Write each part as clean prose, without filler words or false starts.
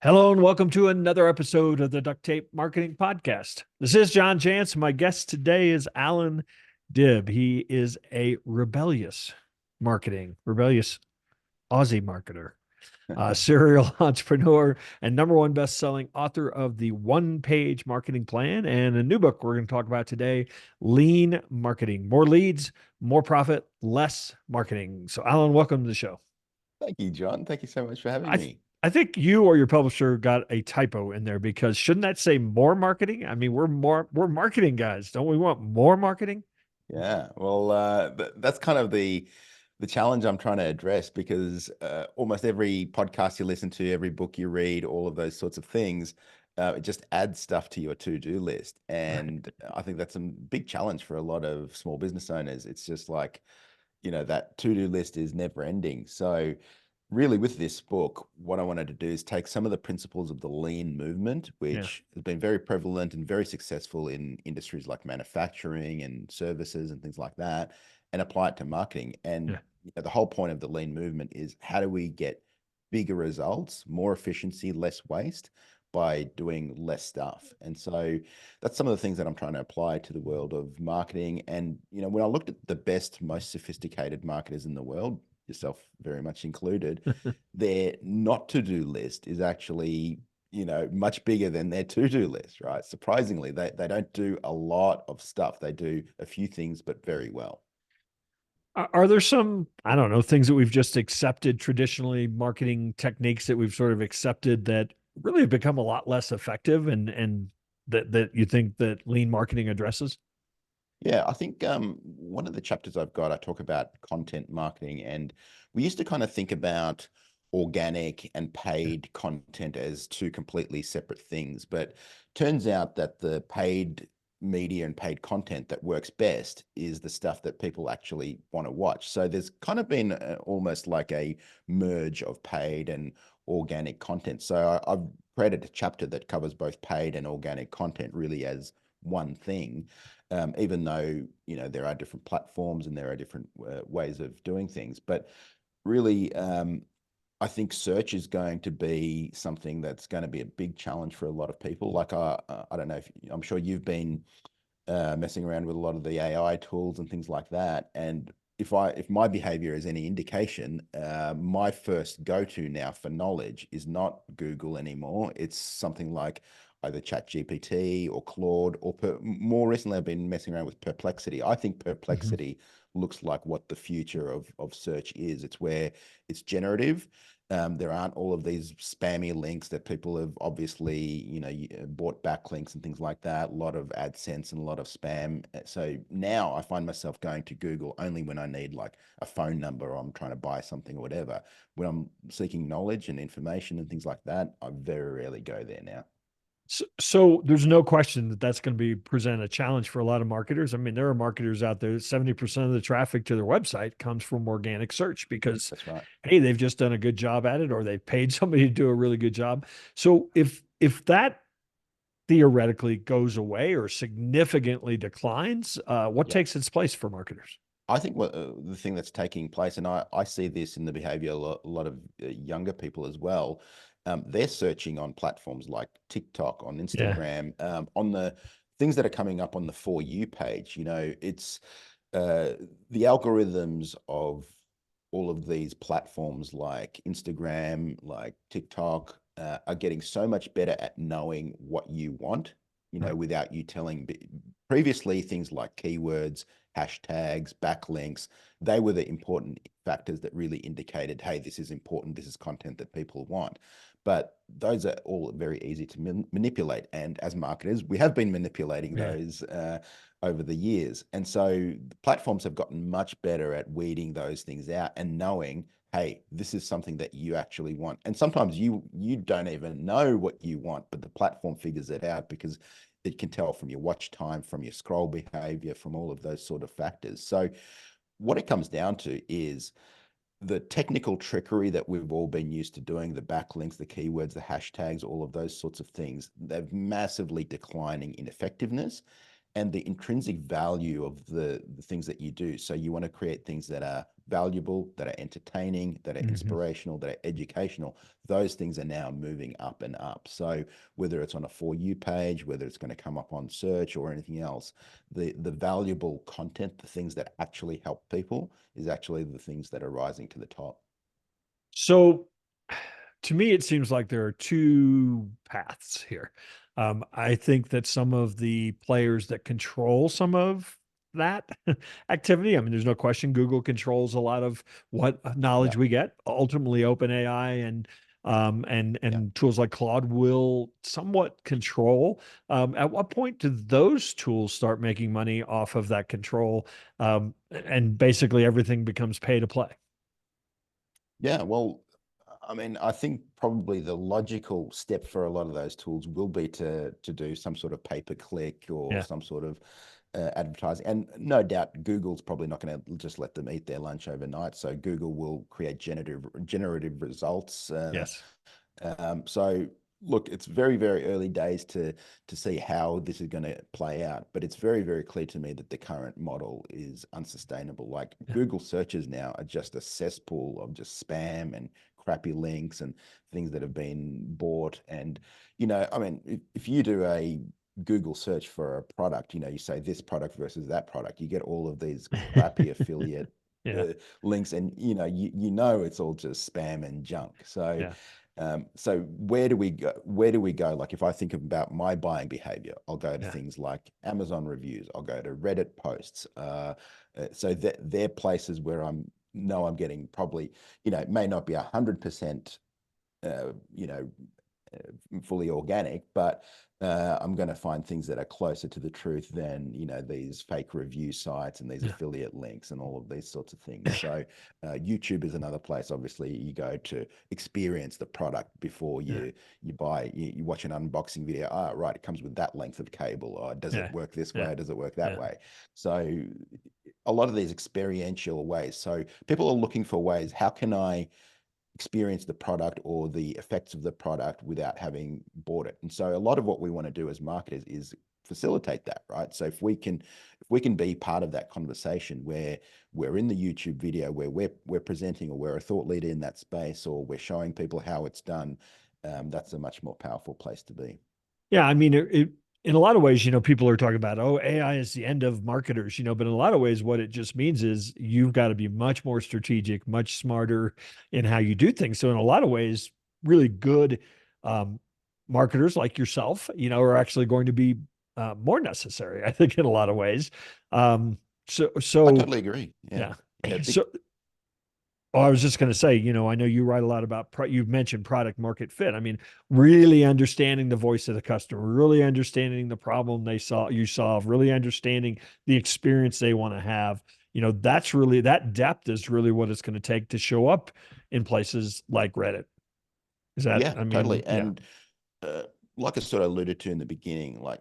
Hello and welcome to another episode of the Duct Tape Marketing Podcast. This is John Jantsch. My guest today is Alan Dibb. He is a rebellious Aussie marketer, serial entrepreneur, and number one best-selling author of the One Page Marketing Plan and a new book we're going to talk about today, Lean Marketing. More leads, more profit, less marketing. So Alan, welcome to the show. Thank you, John. Thank you so much for having I th- me. I think you or your publisher got a typo in there because shouldn't that say more marketing? I mean, we're marketing guys. Don't we want more marketing? Yeah, well, that's kind of the challenge I'm trying to address because almost every podcast you listen to, every book you read, all of those sorts of things, it just adds stuff to your to-do list, Right. and I think that's a big challenge for a lot of small business owners. It's just like, that to-do list is never ending. So really with this book, what I wanted to do is take some of the principles of the lean movement, Yeah. which has been very prevalent and very successful in industries like manufacturing and services and things like that, and apply it to marketing. And Yeah. the whole point of the lean movement is how do we get bigger results, more efficiency, less waste by doing less stuff. And so that's some of the things that I'm trying to apply to the world of marketing. And, when I looked at the best, most sophisticated marketers in the world, yourself very much included, their not to do list is actually, much bigger than their to do list, right? Surprisingly, they don't do a lot of stuff. They do a few things, but very well. Are there some, I don't know, things that we've just accepted traditionally, marketing techniques that we've sort of accepted that really have become a lot less effective and that you think that lean marketing addresses? Yeah, I think one of the chapters I've got, I talk about content marketing, and we used to kind of think about organic and Yeah. paid content as two completely separate things. But turns out that the paid media and paid content that works best is the stuff that people actually want to watch. So there's kind of been almost like a merge of paid and organic content. So I've created a chapter that covers both paid and organic content really as one thing, even though there are different platforms and there are different ways of doing things. But really, I think search is going to be something that's going to be a big challenge for a lot of people. Like I don't know if I'm sure you've been messing around with a lot of the AI tools and things like that, and if my behavior is any indication, my first go-to now for knowledge is not Google anymore. It's something like either ChatGPT or Claude, or more recently, I've been messing around with Perplexity. I think Mhm. Perplexity looks like what the future of search is. It's where it's generative. There aren't all of these spammy links that people have obviously, bought backlinks and things like that. A lot of AdSense and a lot of spam. So now I find myself going to Google only when I need like a phone number or I'm trying to buy something or whatever. When I'm seeking knowledge and information and things like that, I very rarely go there now. So there's no question that that's going to be present a challenge for a lot of marketers. I mean, there are marketers out there, 70% of the traffic to their website comes from organic search because, That's right. hey, they've just done a good job at it or they've paid somebody to do a really good job. So if that theoretically goes away or significantly declines, what Yeah. takes its place for marketers? I think what the thing that's taking place, and I see this in the behavior a lot of younger people as well. They're searching on platforms like TikTok, on Yeah. Instagram, on the things that are coming up on the For You page. It's uh, the algorithms of all of these platforms like Instagram, like TikTok, are getting so much better at knowing what you want, Right. without you telling. Previously, things like keywords, hashtags, backlinks, they were the important factors that really indicated, hey, this is important, this is content that people want. But those are all very easy to manipulate. And as marketers, we have been manipulating Yeah. those over the years. And so the platforms have gotten much better at weeding those things out and knowing, hey, this is something that you actually want. And sometimes you don't even know what you want, but the platform figures it out because it can tell from your watch time, from your scroll behavior, from all of those sort of factors. So what it comes down to is the technical trickery that we've all been used to doing, the backlinks, the keywords, the hashtags, all of those sorts of things, they're massively declining in effectiveness. and the intrinsic value of the things that you do. So you want to create things that are valuable, that are entertaining, that are Hmm. inspirational, that are educational. Those things are now moving up and up. So whether it's on a For You page, whether it's going to come up on search or anything else, the valuable content, the things that actually help people, is actually the things that are rising to the top. So to me, it seems like there are two paths here. I think that some of the players that control some of that activity, I mean, there's no question Google controls a lot of what Yeah, knowledge we get. Ultimately, OpenAI and yeah. tools like Claude will somewhat control. At what point do those tools start making money off of that control? And basically, everything becomes pay to play. Yeah, well, I mean, I think probably the logical step for a lot of those tools will be to do some sort of pay per click or Yeah, some sort of advertising. And no doubt, Google's probably not going to just let them eat their lunch overnight. So Google will create generative results. yes, So look, it's very, very early days to see how this is going to play out, but it's very, very clear to me that the current model is unsustainable. Like yeah, Google searches now are just a cesspool of just spam and crappy links and things that have been bought. And, I mean, if you do a Google search for a product, you say this product versus that product, you get all of these crappy affiliate yeah, uh, links, and you know it's all just spam and junk. So yeah, so where do we go? Where do we go? Like if I think about my buying behavior, I'll go to yeah. things like Amazon reviews. I'll go to Reddit posts. So that they're places where I'm getting probably, it may not be 100%, uh, you know, fully organic, but I'm going to find things that are closer to the truth than these fake review sites and these Yeah. affiliate links and all of these sorts of things. So YouTube is another place. Obviously, you go to experience the product before Yeah. you buy. You watch an unboxing video. Ah, right, it comes with that length of cable. Or does it Yeah. work this Yeah. way? Or does it work that Yeah. way? So a lot of these experiential ways. So people are looking for ways. How can I experience the product or the effects of the product without having bought it? And so a lot of what we want to do as marketers is facilitate that, right? So if we can be part of that conversation where we're in the YouTube video, where we're presenting, or we're a thought leader in that space, or we're showing people how it's done, that's a much more powerful place to be. Yeah. I mean, in a lot of ways, people are talking about, oh, AI is the end of marketers, but in a lot of ways, what it just means is you've got to be much more strategic, much smarter in how you do things. So, in a lot of ways, really good um, marketers like yourself, are actually going to be more necessary, I think, in a lot of ways. Um, so, I so totally agree. Yeah. yeah. Yeah. So, oh, I was just going to say, I know you write a lot about, you've mentioned product market fit. I mean, really understanding the voice of the customer, really understanding the problem you solve, really understanding the experience they want to have. That's really, that depth is really what it's going to take to show up in places like Reddit. Is that, Yeah, I mean, totally. yeah, And uh, like I sort of alluded to in the beginning, like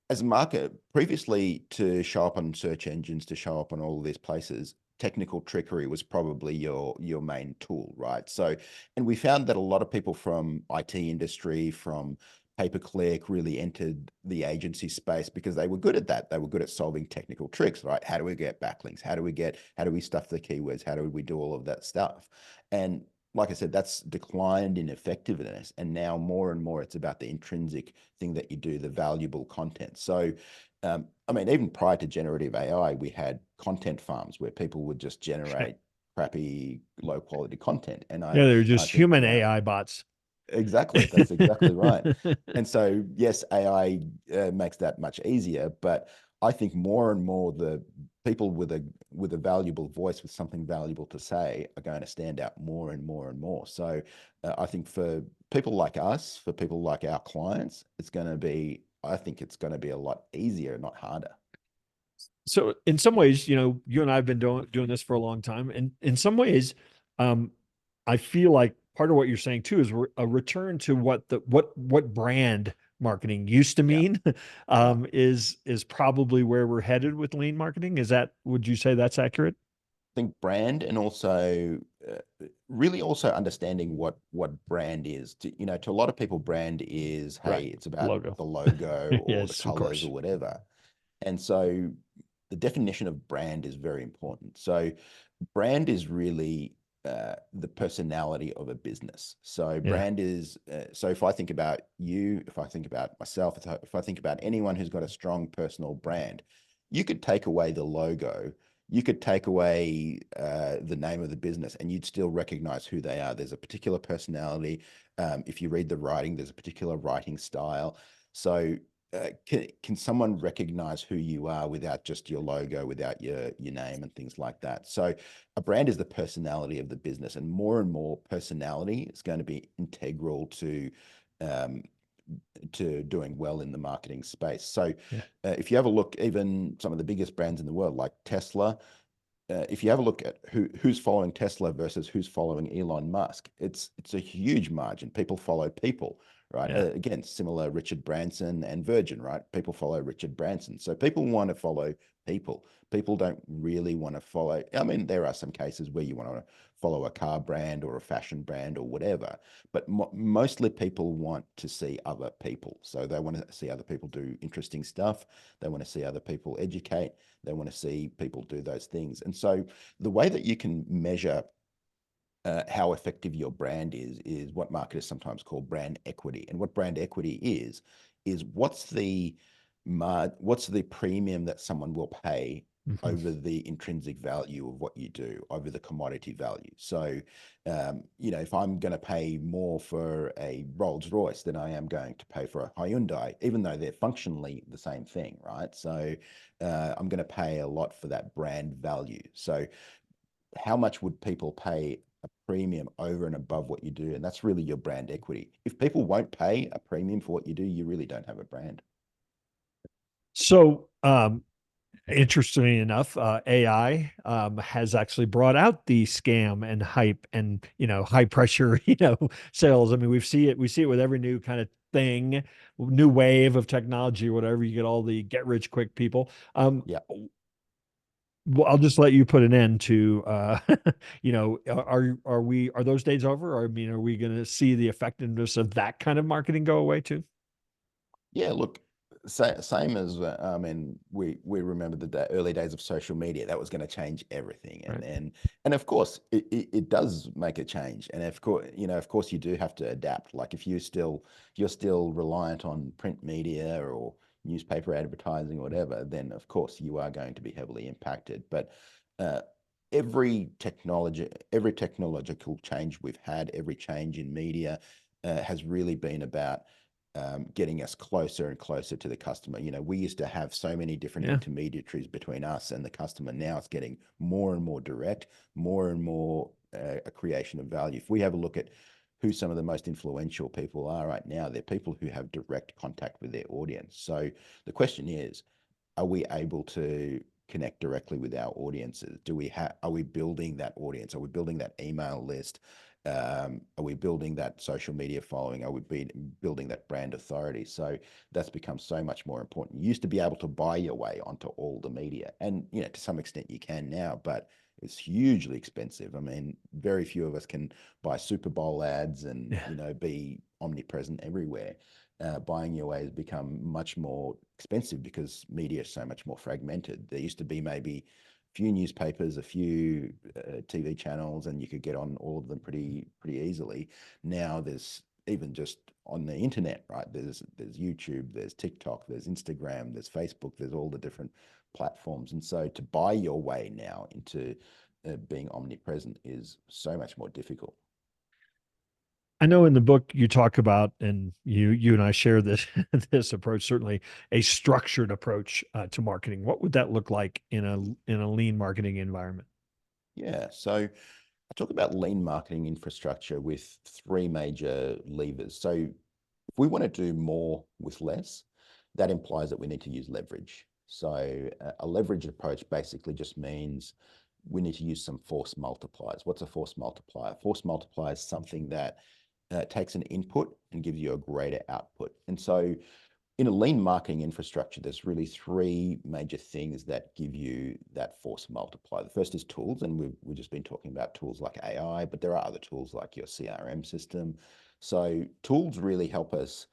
as a market previously, to show up on search engines, to show up on all of these places, technical trickery was probably your main tool, right? So, and we found that a lot of people from IT industry, from pay per click, really entered the agency space because they were good at that. They were good at solving technical tricks, right? How do we get backlinks? How do we stuff the keywords? How do we do all of that stuff? And like I said, that's declined in effectiveness. And now more and more, it's about the intrinsic thing that you do, the valuable content. So, I mean, even prior to generative AI, we had content farms where people would just generate crappy, low quality content. And I, yeah, they're I just think human now, AI bots. exactly, that's exactly right. And so, yes, AI makes that much easier, but I think more and more the people with a valuable voice, with something valuable to say, are going to stand out more and more and more. So, I think for people like us, for people like our clients, I think it's going to be a lot easier, not harder. So in some ways, you and I have been doing this for a long time, and in some ways, um, I feel like part of what you're saying too is a return to what brand marketing used to Yeah, mean, yeah. is probably where we're headed with lean marketing. Would you say that's accurate? Think brand, and also really also understanding what brand is. To a lot of people, brand is, hey, Right. it's about Logo. the logo or the Yes, of colors course. or whatever. And so the definition of brand is very important. So brand is really the personality of a business. So Yeah. brand is, so if I think about you, if I think about myself, if I think about anyone who's got a strong personal brand, you could take away the logo, you could take away the name of the business, and you'd still recognize who they are. There's a particular personality. If you read the writing, there's a particular writing style. So can someone recognize who you are without just your logo, without your name and things like that? So a brand is the personality of the business, and more personality is going to be integral um, to doing well in the marketing space. So Yeah. if you have a look, even some of the biggest brands in the world, like Tesla, if you have a look at who's following Tesla versus who's following Elon Musk, it's a huge margin. People follow people, right? Yeah. Again, similar Richard Branson and Virgin, right? People follow Richard Branson. So people want to follow people. People don't really want to follow. I mean, there are some cases where you want to follow a car brand or a fashion brand or whatever, but mostly people want to see other people. So they want to see other people do interesting stuff. They want to see other people educate. They want to see people do those things. And so the way that you can measure how effective your brand is what marketers sometimes call brand equity. And what brand equity is what's the premium that someone will pay Mhm. over the intrinsic value of what you do, over the commodity value. So, if I'm going to pay more for a Rolls Royce than I am going to pay for a Hyundai, even though they're functionally the same thing, right? So, I'm going to pay a lot for that brand value. So, how much would people pay a premium over and above what you do? And that's really your brand equity. If people won't pay a premium for what you do, you really don't have a brand. So, interestingly enough, AI has actually brought out the scam and hype and high pressure sales. I mean, we see it with every new kind of thing, new wave of technology, whatever. You get all the get rich quick people. Yeah. Well, I'll just let you put an end to are those days over? Or, I mean, are we going to see the effectiveness of that kind of marketing go away too? Yeah, look, same as I mean, we remember the early days of social media. That was going to change everything, Right. and of course, it does make a change. And of course, you do have to adapt. Like if you're still reliant on print media or newspaper advertising or whatever, then of course you are going to be heavily impacted. But uh, every technological change we've had, every change in media, has really been about getting us closer and closer to the customer. We used to have so many different Yeah. intermediaries between us and the customer. Now it's getting more and more direct, more and more a creation of value. If we have a look at who some of the most influential people are right now, they're people who have direct contact with their audience. So the question is, are we able to connect directly with our audiences? Are we building that audience? Are we building that email list? Are we building that social media following? Are we building that brand authority? So that's become so much more important. You used to be able to buy your way onto all the media, and to some extent you can now, but it's hugely expensive. I mean, very few of us can buy Super Bowl ads and Yeah. be omnipresent everywhere. Buying your way has become much more expensive because media is so much more fragmented. There used to be maybe a few newspapers, a few TV channels, and you could get on all of them pretty easily. Now there's even just on the internet, right? There's YouTube, there's TikTok, there's Instagram, there's Facebook, there's all the different platforms, and so to buy your way now into being omnipresent is so much more difficult. I know in the book you talk about, and you and I share this this approach, certainly a structured approach to marketing. What would that look like in a lean marketing environment? Yeah, so I talk about lean marketing infrastructure with three major levers. So if we want to do more with less, that implies that we need to use leverage. So a leverage approach basically just means we need to use some force multipliers. What's a force multiplier? Force multiplier is something that takes an input and gives you a greater output. And so in a lean marketing infrastructure, there's really three major things that give you that force multiplier. The first is tools, and we've just been talking about tools like AI, but there are other tools like your CRM system. So tools really help us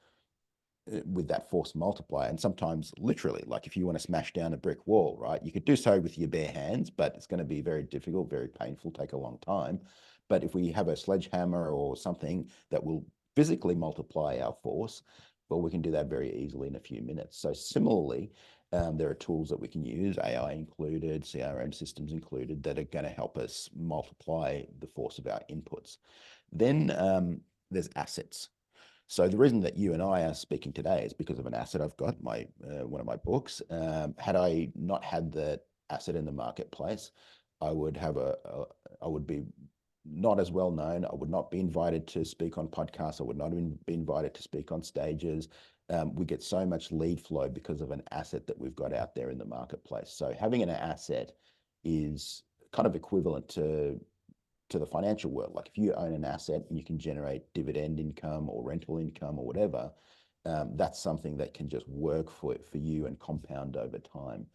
with that force multiplier. And sometimes literally, like if you want to smash down a brick wall, right, you could do so with your bare hands, but it's going to be very difficult, very painful, take a long time. But if we have a sledgehammer or something that will physically multiply our force, well, we can do that very easily in a few minutes. So similarly, there are tools that we can use, AI included, CRM systems included, that are going to help us multiply the force of our inputs. Then there's assets. So the reason that you and I are speaking today is because of an asset I've got, my one of my books. Had I not had that asset in the marketplace, I would have I would be not as well known. I would not be invited to speak on podcasts. I would not be invited to speak on stages. We get so much lead flow because of an asset that we've got out there in the marketplace. So having an asset is kind of equivalent to the financial world. Like if you own an asset and you can generate dividend income or rental income or whatever, that's something that can just work for you and compound over time.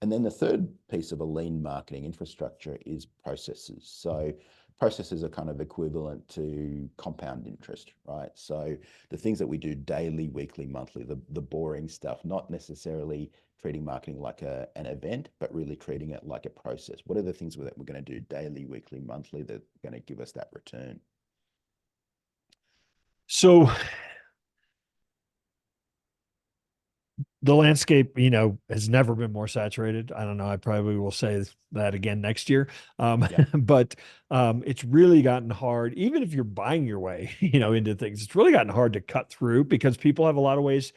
And then the third piece of a lean marketing infrastructure is processes. So processes are kind of equivalent to compound interest, right? So the things that we do daily, weekly, monthly, the boring stuff, not necessarily treating marketing like an event, but really treating it like a process. What are the things that we're going to do daily, weekly, monthly that are going to give us that return? So the landscape, has never been more saturated. I don't know. I probably will say that again next year. Yeah. But it's really gotten hard, even if you're buying your way, into things, it's really gotten hard to cut through because people have a lot of ways.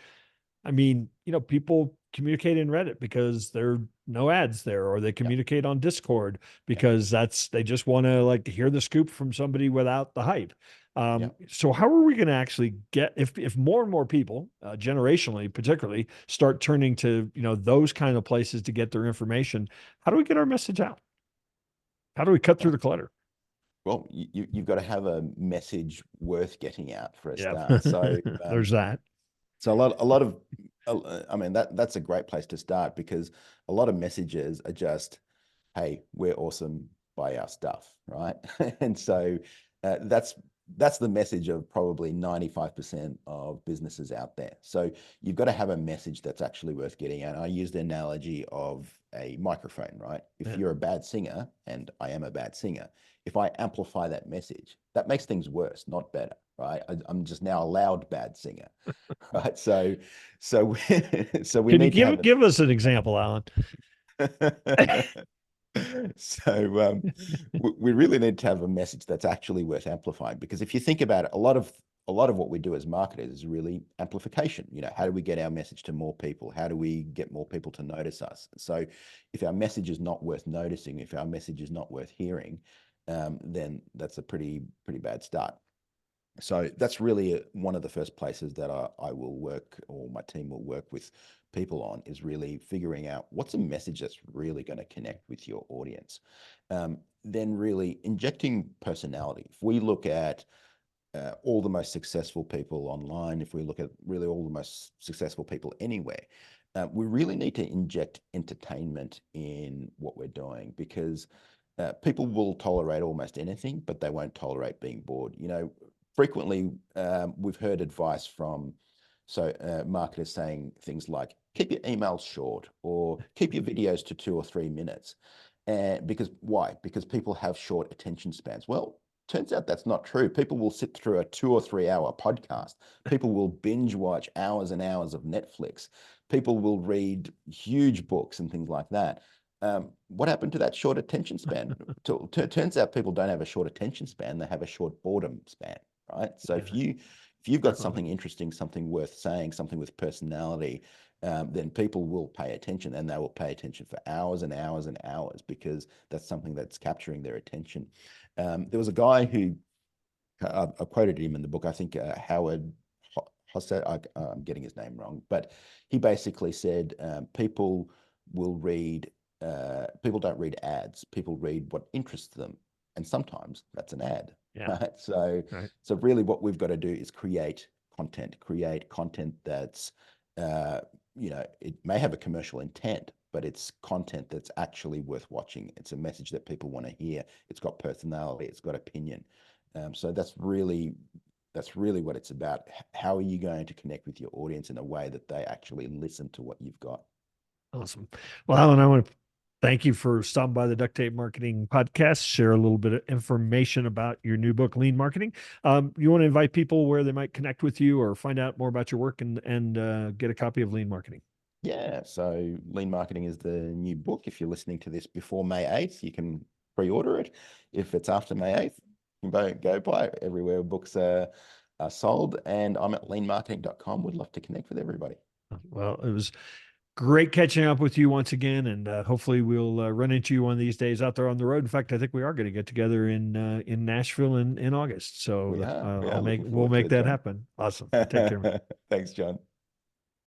I mean, people communicate in Reddit because there are no ads there, or they Yeah. communicate on Discord Yeah. because they just want to like hear the scoop from somebody without the hype. Yeah. So how are we going to actually get if more and more people, generationally particularly, start turning to those kind of places to get their information? How do we get our message out? How do we cut through the clutter? Well, you've got to have a message worth getting out for a Yeah, start. So there's that. So a lot of, I mean, that's a great place to start because a lot of messages are just, "Hey, we're awesome, buy our stuff," right? And so that's the message of probably 95% of businesses out there. So you've got to have a message that's actually worth getting out. I use the analogy of a microphone, right? If Yeah. you're a bad singer, and I am a bad singer, if I amplify that message, that makes things worse, not better, right? I'm just now a loud bad singer, right? So so we Can you need to give have give us an example, Alan? a so we really need to have a message that's actually worth amplifying, because if you think about it, a lot of what we do as marketers is really amplification. How do we get our message to more people? How do we get more people to notice us? So if our message is not worth noticing, if our message is not worth hearing, then that's a pretty bad start. So that's really one of the first places that I will work, or my team will work with people on, is really figuring out what's a message that's really going to connect with your audience. Then really injecting personality. If we look at all the most successful people online, if we look at really all the most successful people anywhere, we really need to inject entertainment in what we're doing, because people will tolerate almost anything, but they won't tolerate being bored. Frequently we've heard advice from marketers saying things like, keep your emails short, or keep your videos to 2 or 3 minutes. And because why? Because people have short attention spans. Well, turns out that's not true. People will sit through a 2 or 3 hour podcast. People will binge watch hours and hours of Netflix. People will read huge books and things like that. What happened to that short attention span? Turns out people don't have a short attention span; they have a short boredom span, right? So Yeah. if you've got something interesting, something worth saying, something with personality, then people will pay attention, and they will pay attention for hours and hours and hours, because that's something that's capturing their attention. There was a guy who I quoted him in the book. I think Howard Hosset. I'm getting his name wrong, but he basically said people will read. People don't read ads. People read what interests them, and sometimes that's an ad. Yeah. Right. So Right. so really, what we've got to do is create content that's it may have a commercial intent, but it's content that's actually worth watching. It's a message that people want to hear. It's got personality. It's got opinion. So That's really what it's about. How are you going to connect with your audience in a way that they actually listen to what you've got? Awesome. Well, Alan, I want to thank you for stopping by the Duct Tape Marketing Podcast, share a little bit of information about your new book, Lean Marketing. You want to invite people where they might connect with you or find out more about your work and get a copy of Lean Marketing. Yeah, so Lean Marketing is the new book. If you're listening to this before May 8th, you can pre-order it. If it's after May 8th, you can go buy it everywhere books are sold. And I'm at leanmarketing.com. Would love to connect with everybody. Well, it was great catching up with you once again, and hopefully we'll run into you one of these days out there on the road. In fact, I think we are going to get together in Nashville in August. So We are we'll looking make forward to it, that John. happen. Awesome. Take care, man. Thanks, John.